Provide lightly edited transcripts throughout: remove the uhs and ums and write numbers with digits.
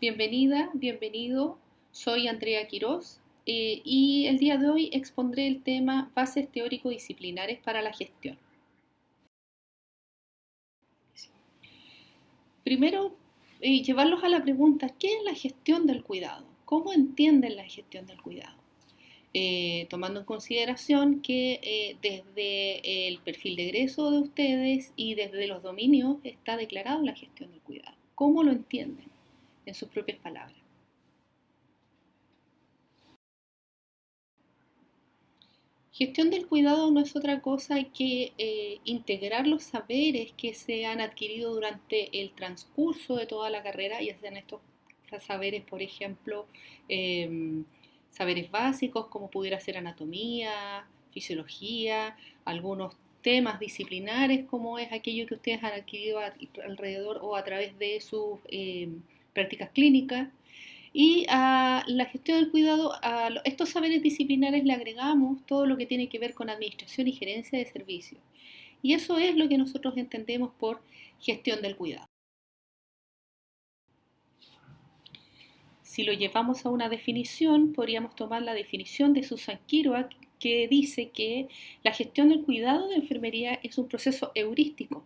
Bienvenida, bienvenido. Soy Andrea Quirós y el día de hoy expondré el tema Bases teórico-disciplinares para la gestión. Primero, llevarlos a la pregunta, ¿qué es la gestión del cuidado? ¿Cómo entienden la gestión del cuidado? Tomando en consideración que desde el perfil de egreso de ustedes y desde los dominios está declarado la gestión del cuidado. ¿Cómo lo entienden? En sus propias palabras. Gestión del cuidado no es otra cosa que integrar los saberes que se han adquirido durante el transcurso de toda la carrera, ya sean estos saberes, por ejemplo, saberes básicos como pudiera ser anatomía, fisiología, algunos temas disciplinares como es aquello que ustedes han adquirido alrededor o a través de sus prácticas clínicas. Y a la gestión del cuidado, a estos saberes disciplinares le agregamos todo lo que tiene que ver con administración y gerencia de servicios. Y eso es lo que nosotros entendemos por gestión del cuidado. Si lo llevamos a una definición, podríamos tomar la definición de Susan Kiroak, que dice que la gestión del cuidado de enfermería es un proceso heurístico,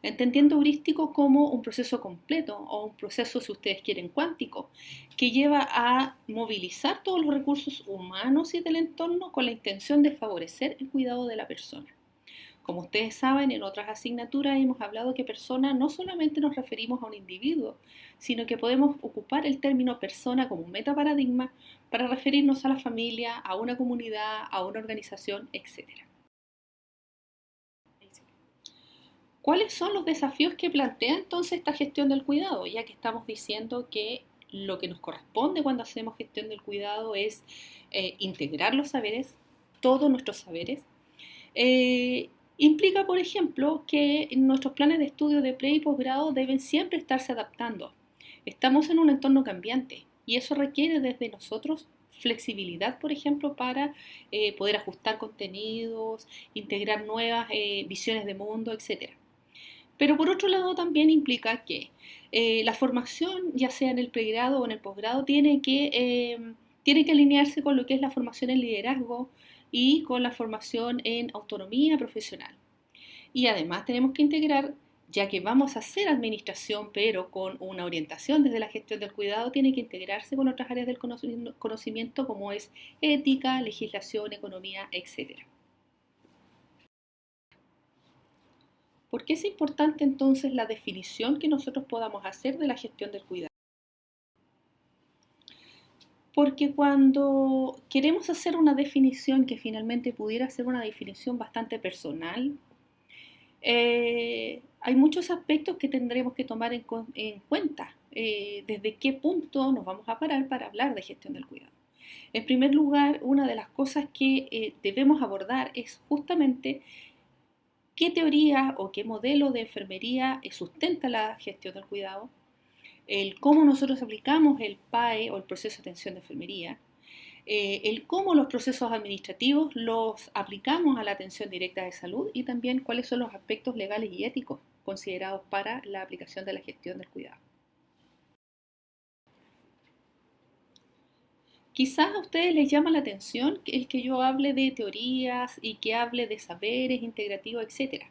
entendiendo heurístico como un proceso completo o un proceso, si ustedes quieren, cuántico, que lleva a movilizar todos los recursos humanos y del entorno con la intención de favorecer el cuidado de la persona. Como ustedes saben, en otras asignaturas hemos hablado que persona no solamente nos referimos a un individuo, sino que podemos ocupar el término persona como un metaparadigma para referirnos a la familia, a una comunidad, a una organización, etc. ¿Cuáles son los desafíos que plantea entonces esta gestión del cuidado? Ya que estamos diciendo que lo que nos corresponde cuando hacemos gestión del cuidado es integrar los saberes, todos nuestros saberes. Implica, por ejemplo, que nuestros planes de estudio de pre y posgrado deben siempre estarse adaptando. Estamos en un entorno cambiante y eso requiere desde nosotros flexibilidad, por ejemplo, para poder ajustar contenidos, integrar nuevas visiones de mundo, etc. Pero por otro lado también implica que la formación, ya sea en el pregrado o en el posgrado, tiene que alinearse con lo que es la formación en liderazgo y con la formación en autonomía profesional. Y además tenemos que integrar, ya que vamos a hacer administración, pero con una orientación desde la gestión del cuidado, tiene que integrarse con otras áreas del conocimiento como es ética, legislación, economía, etc. ¿Por qué es importante entonces la definición que nosotros podamos hacer de la gestión del cuidado? Porque cuando queremos hacer una definición que finalmente pudiera ser una definición bastante personal, hay muchos aspectos que tendremos que tomar en cuenta. Desde qué punto nos vamos a parar para hablar de gestión del cuidado. En primer lugar, una de las cosas que debemos abordar es justamente qué teoría o qué modelo de enfermería sustenta la gestión del cuidado, el cómo nosotros aplicamos el PAE o el proceso de atención de enfermería, el cómo los procesos administrativos los aplicamos a la atención directa de salud y también cuáles son los aspectos legales y éticos considerados para la aplicación de la gestión del cuidado. Quizás a ustedes les llama la atención el que yo hable de teorías y que hable de saberes integrativos, etc.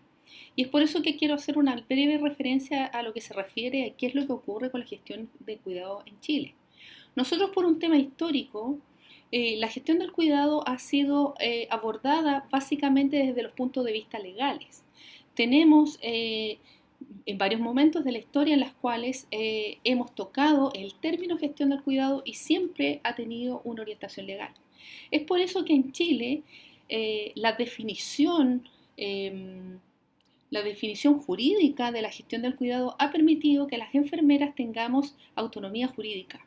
Y es por eso que quiero hacer una breve referencia a lo que se refiere a qué es lo que ocurre con la gestión de cuidado en Chile. Nosotros, por un tema histórico, la gestión del cuidado ha sido abordada básicamente desde los puntos de vista legales. Tenemos en varios momentos de la historia en las cuales hemos tocado el término gestión del cuidado y siempre ha tenido una orientación legal. Es por eso que en Chile la definición jurídica de la gestión del cuidado ha permitido que las enfermeras tengamos autonomía jurídica.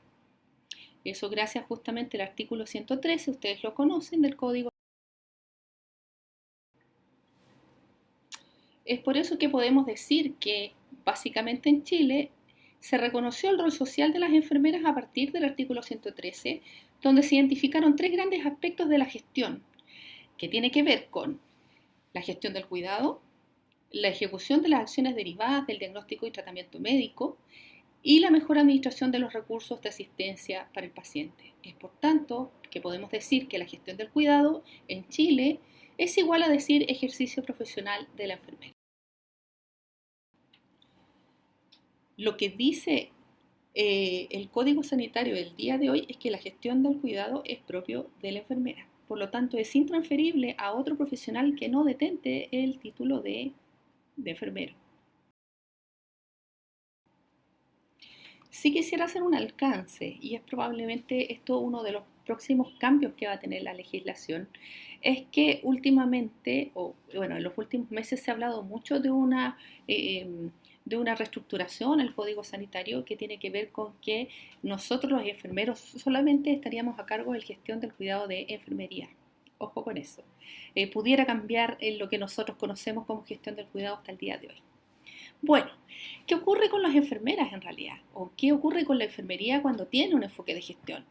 Eso gracias justamente al artículo 113, ustedes lo conocen, del Código. Es por eso que podemos decir que básicamente en Chile se reconoció el rol social de las enfermeras a partir del artículo 113, donde se identificaron tres grandes aspectos de la gestión, que tiene que ver con la gestión del cuidado, la ejecución de las acciones derivadas del diagnóstico y tratamiento médico y la mejor administración de los recursos de asistencia para el paciente. Es por tanto que podemos decir que la gestión del cuidado en Chile es igual a decir ejercicio profesional de la enfermera. Lo que dice el Código Sanitario del día de hoy es que la gestión del cuidado es propio de la enfermera. Por lo tanto, es intransferible a otro profesional que no detente el título de enfermero. Sí quisiera hacer un alcance, y es probablemente esto uno de los próximos cambios que va a tener la legislación, es que últimamente, en los últimos meses se ha hablado mucho de una reestructuración al Código Sanitario que tiene que ver con que nosotros los enfermeros solamente estaríamos a cargo de la gestión del cuidado de enfermería. Ojo con eso. Pudiera cambiar en lo que nosotros conocemos como gestión del cuidado hasta el día de hoy. Bueno, ¿qué ocurre con las enfermeras en realidad? ¿O qué ocurre con la enfermería cuando tiene un enfoque de gestión?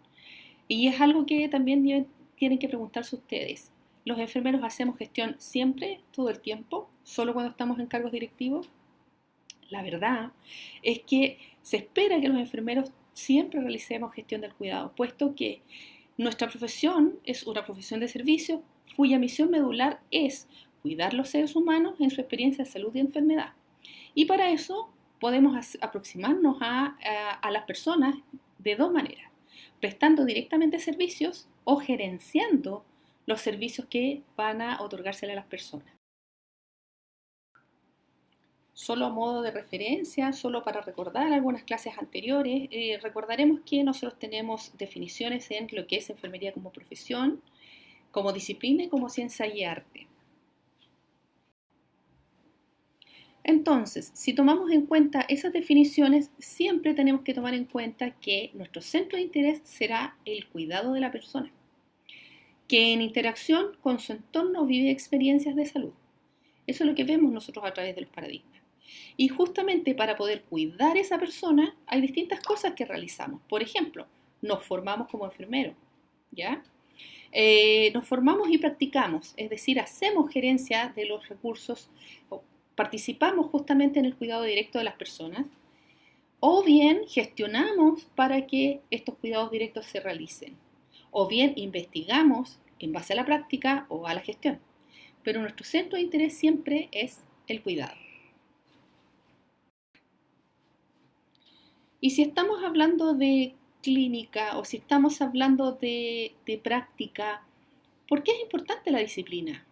Y es algo que también tienen que preguntarse ustedes. ¿Los enfermeros hacemos gestión siempre, todo el tiempo, solo cuando estamos en cargos directivos? La verdad es que se espera que los enfermeros siempre realicemos gestión del cuidado, puesto que nuestra profesión es una profesión de servicio cuya misión medular es cuidar los seres humanos en su experiencia de salud y enfermedad. Y para eso podemos aproximarnos a las personas de dos maneras, prestando directamente servicios o gerenciando los servicios que van a otorgársele a las personas. Solo a modo de referencia, solo para recordar algunas clases anteriores, recordaremos que nosotros tenemos definiciones en lo que es enfermería como profesión, como disciplina y como ciencia y arte. Entonces, si tomamos en cuenta esas definiciones, siempre tenemos que tomar en cuenta que nuestro centro de interés será el cuidado de la persona, que en interacción con su entorno vive experiencias de salud. Eso es lo que vemos nosotros a través de los paradigmas. Y justamente para poder cuidar a esa persona hay distintas cosas que realizamos. Por ejemplo, nos formamos como enfermeros, ¿ya? Nos formamos y practicamos, es decir, hacemos gerencia de los recursos, participamos justamente en el cuidado directo de las personas, o bien gestionamos para que estos cuidados directos se realicen, o bien investigamos en base a la práctica o a la gestión. Pero nuestro centro de interés siempre es el cuidado. Y si estamos hablando de clínica o si estamos hablando de práctica, ¿por qué es importante la disciplina?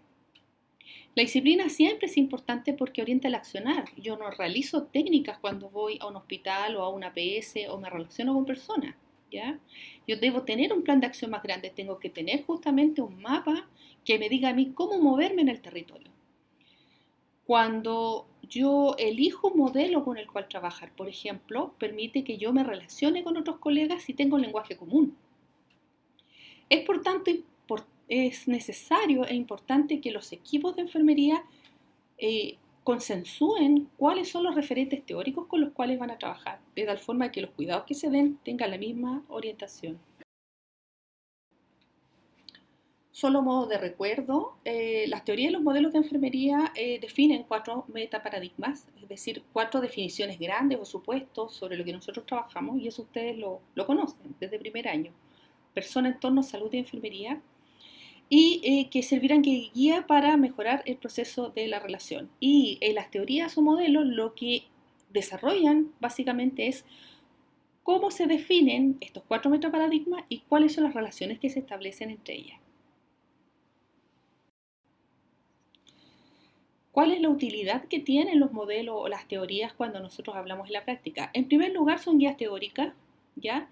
La disciplina siempre es importante porque orienta el accionar. Yo no realizo técnicas cuando voy a un hospital o a una APS o me relaciono con personas, ¿ya? Yo debo tener un plan de acción más grande, tengo que tener justamente un mapa que me diga a mí cómo moverme en el territorio. Cuando yo elijo un modelo con el cual trabajar, por ejemplo, permite que yo me relacione con otros colegas y tengo un lenguaje común. Es por tanto es necesario e importante que los equipos de enfermería consensúen cuáles son los referentes teóricos con los cuales van a trabajar, de tal forma que los cuidados que se den tengan la misma orientación. Solo modo de recuerdo, las teorías y los modelos de enfermería definen 4 metaparadigmas, es decir, 4 definiciones grandes o supuestos sobre lo que nosotros trabajamos, y eso ustedes lo conocen desde primer año. Persona, entorno, salud y enfermería, y que servirán de guía para mejorar el proceso de la relación. Y las teorías o modelos lo que desarrollan básicamente es cómo se definen estos 4 metaparadigmas y cuáles son las relaciones que se establecen entre ellas. ¿Cuál es la utilidad que tienen los modelos o las teorías cuando nosotros hablamos en la práctica? En primer lugar, son guías teóricas, ¿ya?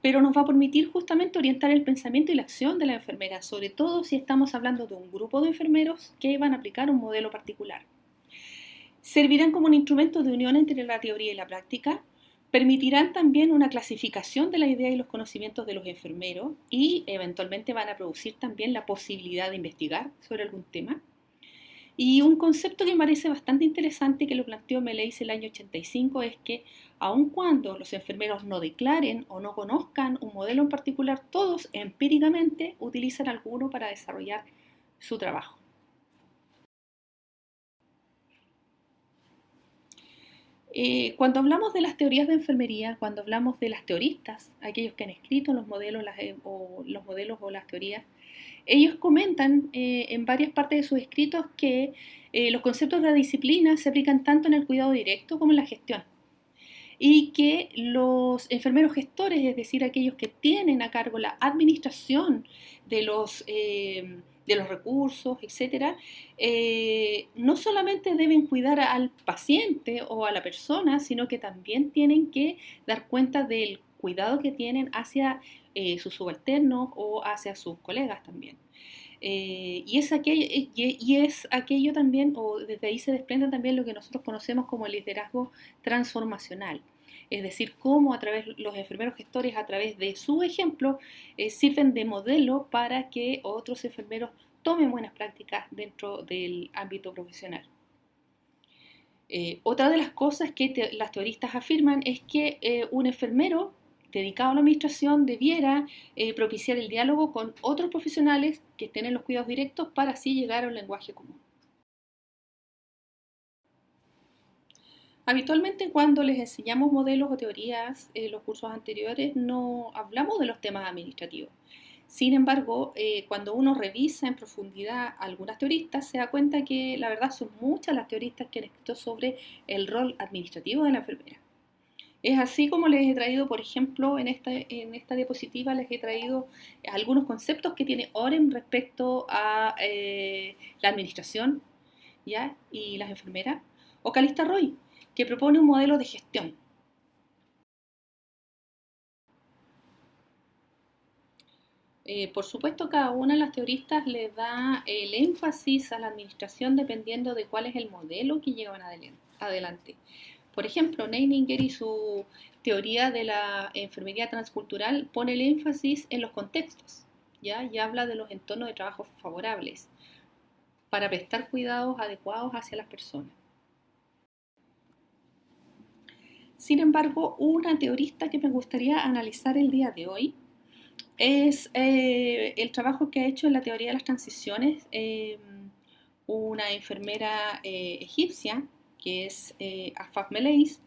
Pero nos va a permitir justamente orientar el pensamiento y la acción de la enfermera, sobre todo si estamos hablando de un grupo de enfermeros que van a aplicar un modelo particular. Servirán como un instrumento de unión entre la teoría y la práctica, permitirán también una clasificación de la idea y los conocimientos de los enfermeros y eventualmente van a producir también la posibilidad de investigar sobre algún tema. Y un concepto que me parece bastante interesante que lo planteó Meleice el año 85 es que aun cuando los enfermeros no declaren o no conozcan un modelo en particular, todos empíricamente utilizan alguno para desarrollar su trabajo. Cuando hablamos de las teorías de enfermería, cuando hablamos de las teoristas, aquellos que han escrito los modelos, los modelos o las teorías, ellos comentan en varias partes de sus escritos que los conceptos de la disciplina se aplican tanto en el cuidado directo como en la gestión. Y que los enfermeros gestores, es decir, aquellos que tienen a cargo la administración de los recursos, etcétera, no solamente deben cuidar al paciente o a la persona, sino que también tienen que dar cuenta del cuidado que tienen hacia sus subalternos o hacia sus colegas también. Y es aquello también, o desde ahí se desprende también lo que nosotros conocemos como el liderazgo transformacional. Es decir, cómo a través los enfermeros gestores, a través de su ejemplo, sirven de modelo para que otros enfermeros tomen buenas prácticas dentro del ámbito profesional. Otra de las cosas que las teoristas afirman es que un enfermero dedicado a la administración debiera propiciar el diálogo con otros profesionales que estén en los cuidados directos para así llegar a un lenguaje común. Habitualmente cuando les enseñamos modelos o teorías en los cursos anteriores no hablamos de los temas administrativos. Sin embargo, cuando uno revisa en profundidad algunas teoristas, se da cuenta que la verdad son muchas las teoristas que han escrito sobre el rol administrativo de la enfermera. Es así como les he traído, por ejemplo, en esta diapositiva les he traído algunos conceptos que tiene Orem respecto a la administración, ¿ya? Y las enfermeras, o Calista Roy, que propone un modelo de gestión. Por supuesto, cada una de las teoristas le da el énfasis a la administración dependiendo de cuál es el modelo que llevan adelante. Por ejemplo, Neininger y su teoría de la enfermería transcultural pone el énfasis en los contextos, ¿ya? Y habla de los entornos de trabajo favorables para prestar cuidados adecuados hacia las personas. Sin embargo, una teorista que me gustaría analizar el día de hoy es el trabajo que ha hecho en la teoría de las transiciones una enfermera egipcia, que es Afaf Meleis,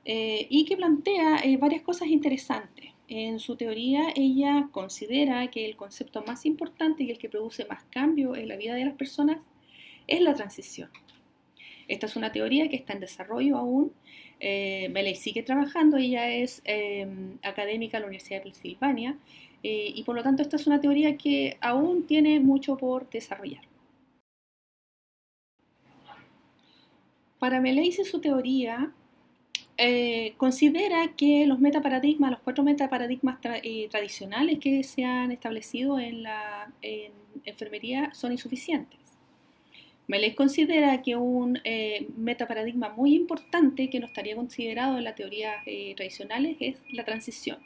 y que plantea varias cosas interesantes. En su teoría, ella considera que el concepto más importante y el que produce más cambio en la vida de las personas es la transición. Esta es una teoría que está en desarrollo aún. Meleis sigue trabajando, ella es académica en la Universidad de Pensilvania y por lo tanto esta es una teoría que aún tiene mucho por desarrollar. Para Meleis y su teoría, considera que los metaparadigmas, los 4 metaparadigmas tradicionales que se han establecido en enfermería son insuficientes. Meleis considera que un metaparadigma muy importante que no estaría considerado en las teorías tradicionales es la transición.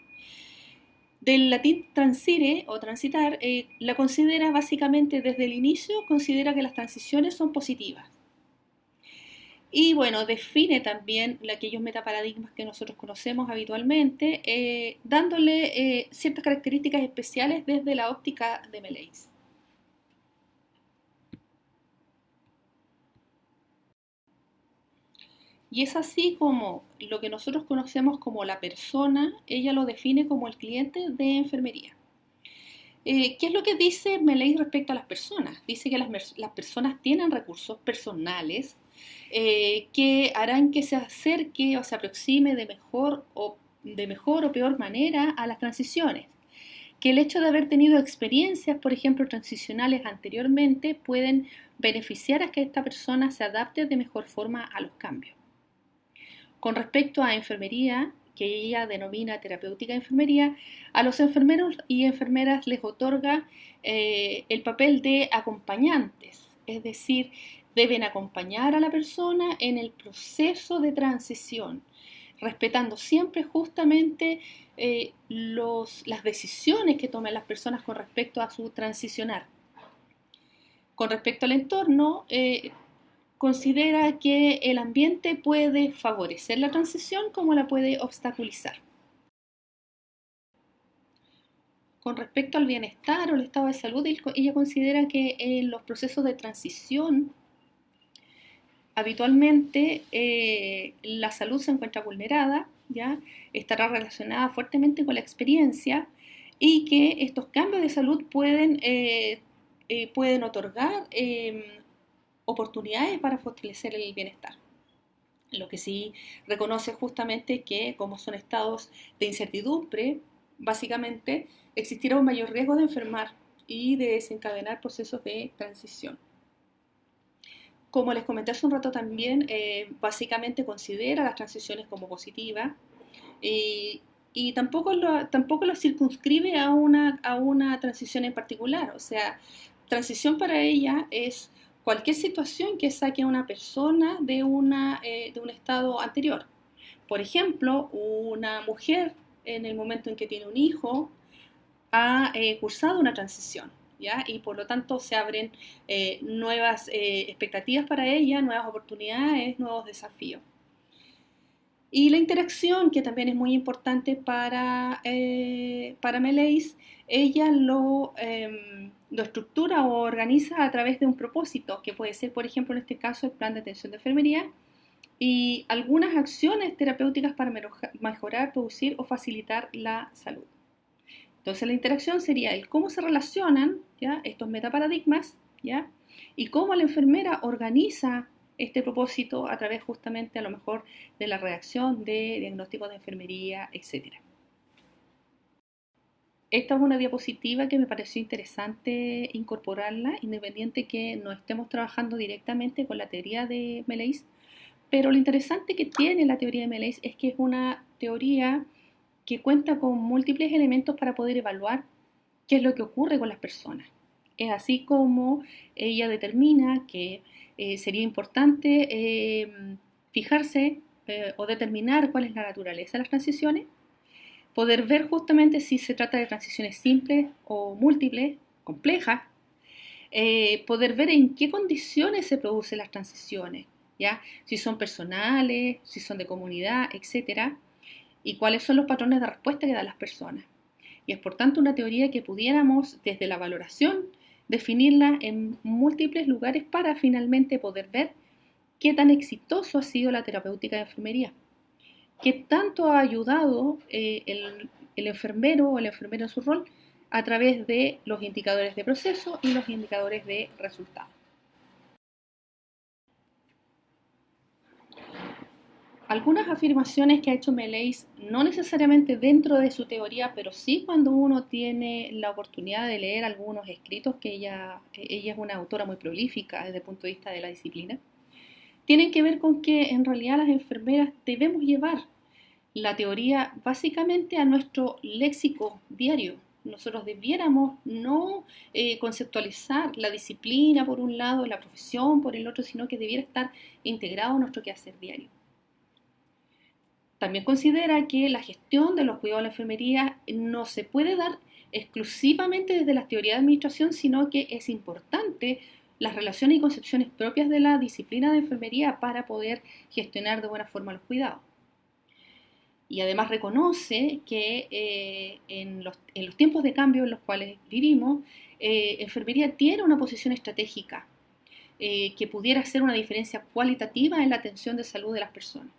Del latín transire o transitar, la considera básicamente desde el inicio, considera que las transiciones son positivas. Y bueno, define también aquellos metaparadigmas que nosotros conocemos habitualmente, dándole ciertas características especiales desde la óptica de Meleis. Y es así como lo que nosotros conocemos como la persona, ella lo define como el cliente de enfermería. ¿Qué es lo que dice Meleis respecto a las personas? Dice que las personas tienen recursos personales que harán que se acerque o se aproxime de mejor o peor manera a las transiciones. Que el hecho de haber tenido experiencias, por ejemplo, transicionales anteriormente, pueden beneficiar a que esta persona se adapte de mejor forma a los cambios. Con respecto a enfermería, que ella denomina terapéutica enfermería, a los enfermeros y enfermeras les otorga el papel de acompañantes, es decir, deben acompañar a la persona en el proceso de transición, respetando siempre justamente las decisiones que toman las personas con respecto a su transicionar. Con respecto al entorno, considera que el ambiente puede favorecer la transición como la puede obstaculizar. Con respecto al bienestar o el estado de salud, ella considera que en los procesos de transición habitualmente la salud se encuentra vulnerada, ¿ya? Estará relacionada fuertemente con la experiencia y que estos cambios de salud pueden otorgar oportunidades para fortalecer el bienestar. Lo que sí reconoce justamente que como son estados de incertidumbre, básicamente existirá un mayor riesgo de enfermar y de desencadenar procesos de transición. Como les comenté hace un rato también, básicamente considera las transiciones como positivas y tampoco lo circunscribe a una transición en particular. O sea, transición para ella es cualquier situación que saque a una persona de un estado anterior. Por ejemplo, una mujer en el momento en que tiene un hijo ha cursado una transición, ¿ya? Y por lo tanto se abren nuevas expectativas para ella, nuevas oportunidades, nuevos desafíos. Y la interacción, que también es muy importante para Meléis, ella lo estructura o organiza a través de un propósito, que puede ser, por ejemplo, en este caso, el plan de atención de enfermería, y algunas acciones terapéuticas para mejorar, producir o facilitar la salud. Entonces la interacción sería el cómo se relacionan, ¿ya?, estos metaparadigmas, ¿ya?, y cómo la enfermera organiza este propósito a través justamente a lo mejor de la redacción de diagnósticos de enfermería, etc. Esta es una diapositiva que me pareció interesante incorporarla, independiente que no estemos trabajando directamente con la teoría de Meléis, pero lo interesante que tiene la teoría de Meléis es que es una teoría que cuenta con múltiples elementos para poder evaluar qué es lo que ocurre con las personas. Es así como ella determina que sería importante fijarse o determinar cuál es la naturaleza de las transiciones, poder ver justamente si se trata de transiciones simples o múltiples, complejas, poder ver en qué condiciones se producen las transiciones, ¿ya? Si son personales, si son de comunidad, etcétera, y cuáles son los patrones de respuesta que dan las personas. Y es por tanto una teoría que pudiéramos, desde la valoración, definirla en múltiples lugares para finalmente poder ver qué tan exitoso ha sido la terapéutica de enfermería, qué tanto ha ayudado el enfermero o el enfermero en su rol a través de los indicadores de proceso y los indicadores de resultado. Algunas afirmaciones que ha hecho Meléis, no necesariamente dentro de su teoría, pero sí cuando uno tiene la oportunidad de leer algunos escritos, que ella es una autora muy prolífica desde el punto de vista de la disciplina, tienen que ver con que en realidad las enfermeras debemos llevar la teoría básicamente a nuestro léxico diario. Nosotros debiéramos no conceptualizar la disciplina por un lado, la profesión por el otro, sino que debiera estar integrado a nuestro quehacer diario. También considera que la gestión de los cuidados de la enfermería no se puede dar exclusivamente desde la teoría de administración, sino que es importante las relaciones y concepciones propias de la disciplina de enfermería para poder gestionar de buena forma los cuidados. Y además reconoce que en los tiempos de cambio en los cuales vivimos, enfermería tiene una posición estratégica que pudiera hacer una diferencia cualitativa en la atención de salud de las personas.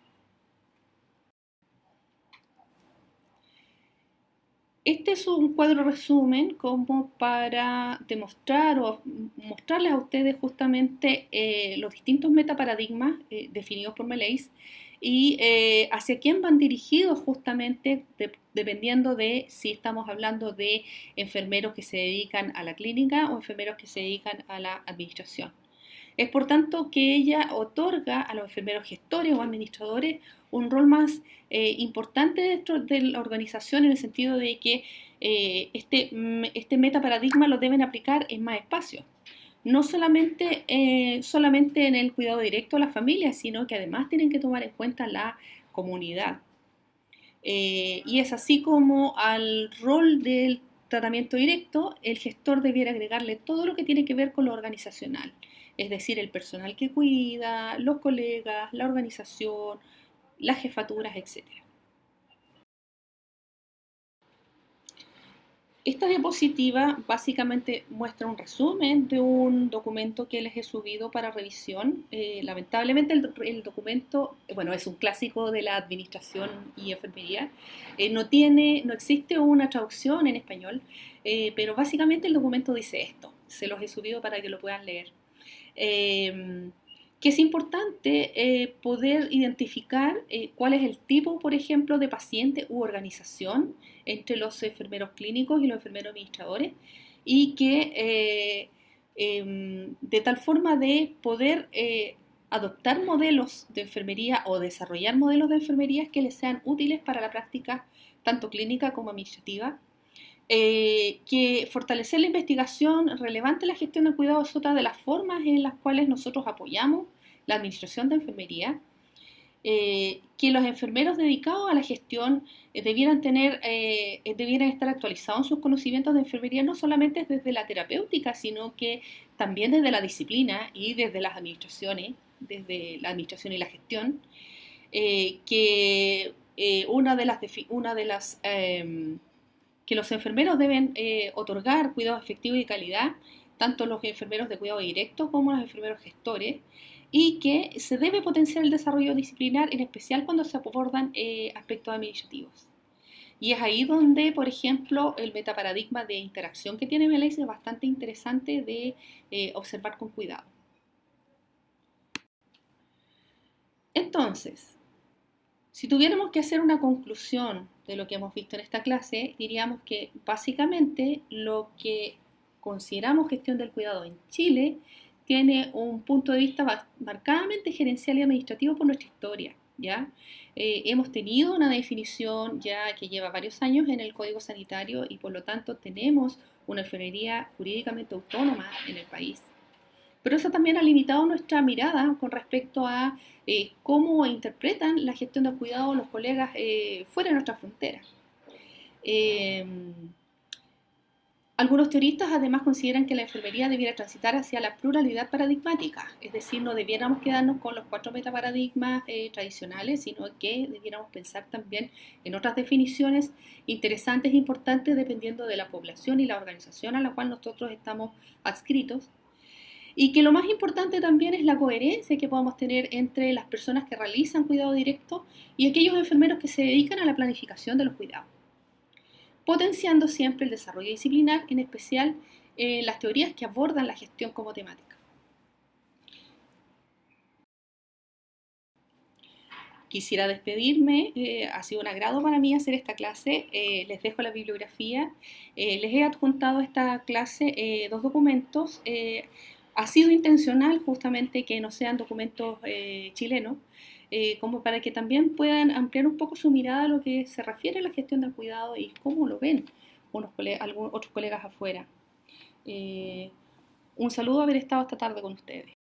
Este es un cuadro resumen como para demostrar o mostrarles a ustedes justamente los distintos metaparadigmas definidos por Meléis y hacia quién van dirigidos justamente dependiendo de si estamos hablando de enfermeros que se dedican a la clínica o enfermeros que se dedican a la administración. Es por tanto que ella otorga a los enfermeros gestores o administradores un rol más importante dentro de la organización en el sentido de que este metaparadigma lo deben aplicar en más espacios. No solamente en el cuidado directo a la familia, sino que además tienen que tomar en cuenta la comunidad. Y es así como al rol del tratamiento directo, el gestor debiera agregarle todo lo que tiene que ver con lo organizacional, es decir, el personal que cuida, los colegas, la organización, las jefaturas, etc. Esta diapositiva básicamente muestra un resumen de un documento que les he subido para revisión. Lamentablemente el documento, bueno, es un clásico de la administración y enfermería. No existe una traducción en español, pero básicamente el documento dice esto. Se los he subido para que lo puedan leer. Que es importante poder identificar cuál es el tipo, por ejemplo, de paciente u organización entre los enfermeros clínicos y los enfermeros administradores, y que de tal forma de poder adoptar modelos de enfermería o desarrollar modelos de enfermería que les sean útiles para la práctica tanto clínica como administrativa. Que fortalecer la investigación relevante en la gestión del cuidado es otra de las formas en las cuales nosotros apoyamos la administración de enfermería. Que los enfermeros dedicados a la gestión debieran estar actualizados en sus conocimientos de enfermería, no solamente desde la terapéutica, sino que también desde la disciplina y desde las administraciones, desde la administración y la gestión. Que los enfermeros deben otorgar cuidado efectivo y de calidad, tanto los enfermeros de cuidado directo como los enfermeros gestores, y que se debe potenciar el desarrollo disciplinar, en especial cuando se abordan aspectos administrativos. Y es ahí donde, por ejemplo, el metaparadigma de interacción que tiene Melissa es bastante interesante de observar con cuidado. Entonces, si tuviéramos que hacer una conclusión de lo que hemos visto en esta clase, diríamos que básicamente lo que consideramos gestión del cuidado en Chile tiene un punto de vista marcadamente gerencial y administrativo por nuestra historia, ¿ya? Hemos tenido una definición ya que lleva varios años en el Código Sanitario y por lo tanto tenemos una enfermería jurídicamente autónoma en el país. Pero eso también ha limitado nuestra mirada con respecto a cómo interpretan la gestión del cuidado los colegas fuera de nuestras fronteras. Algunos teoristas además consideran que la enfermería debiera transitar hacia la pluralidad paradigmática, es decir, no debiéramos quedarnos con los 4 metaparadigmas tradicionales, sino que debiéramos pensar también en otras definiciones interesantes e importantes dependiendo de la población y la organización a la cual nosotros estamos adscritos. Y que lo más importante también es la coherencia que podamos tener entre las personas que realizan cuidado directo y aquellos enfermeros que se dedican a la planificación de los cuidados, potenciando siempre el desarrollo disciplinar, en especial las teorías que abordan la gestión como temática. Quisiera despedirme, ha sido un agrado para mí hacer esta clase, les dejo la bibliografía, les he adjuntado a esta clase 2 documentos. Ha sido intencional justamente que no sean documentos chilenos, como para que también puedan ampliar un poco su mirada a lo que se refiere a la gestión del cuidado y cómo lo ven algunos otros colegas afuera. Un saludo haber estado esta tarde con ustedes.